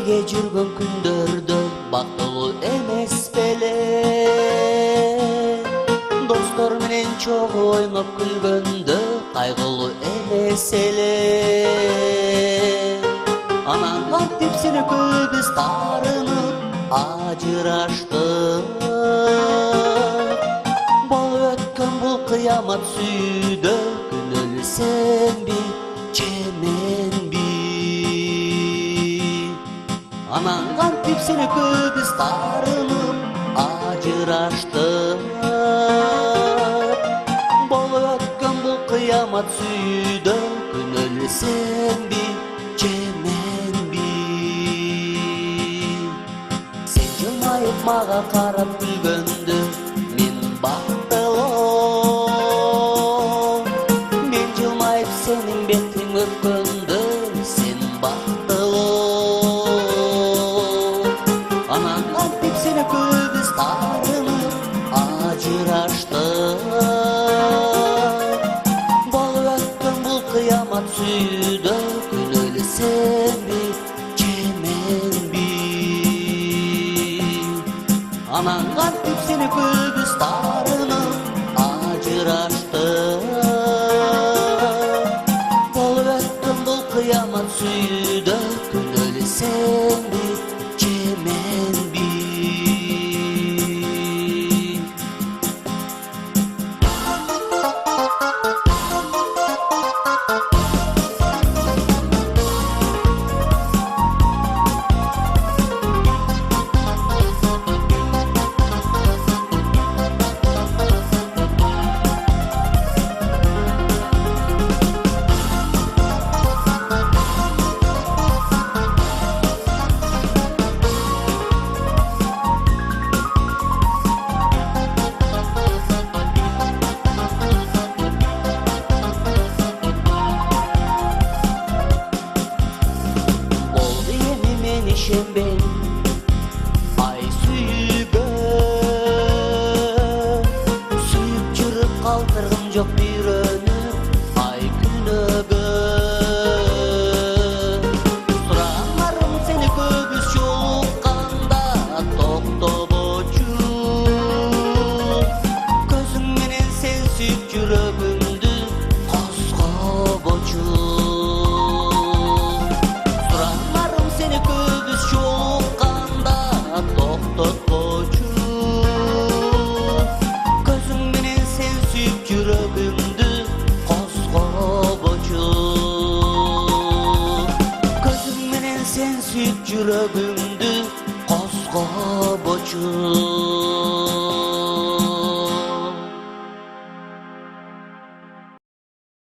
Birge жүргөн күндөрдө бактылуу эмес беле, достор менен чогуу ойноп күлгөндө кайгылуу эмес эле. Анан кантип сени көбүз таарынып ажыраштык, болуп өткөн бул кыямат сүйүүдө күнөөлүү сенби же менби? Анан кантип сени көбүз таарынып ажыраштык, болуп өткөн бул кыямат сүйүүдө күнөөлүү сенби же менби? Сен жылмайып мага карап күлгөндө мен бактылуу, мен жылмайып сенин бетиң өпкөндө сен бактылуу. Анан кантип сени көбүз таарынып ажыраштык, болуп өткөн бул кыямат сүйүүдө күнөөлүү сенби же менби? Анан кантип сени көбүз таарынып ажыраштык, болуп өткөн бул кыямат сүйүүдө күнөөлүү сенби же менби? Болду эми мен ишенбейм ай сүйүүгө, сүйүп жүрүп калтыргым жок бирөөнү ай күнөөгө. Суранарым сени көбүз жолукканда токтобочу, көзүң менен сен сүйүп жүрөгүмдү козгобочу. Суранарым сени көбүз жолукканда токтотпочу, көзүң менен сен сүйүп жүрөгүмдү козгобочу. Көзүң менен сен сүйүп жүрөгүмдү козгобочу.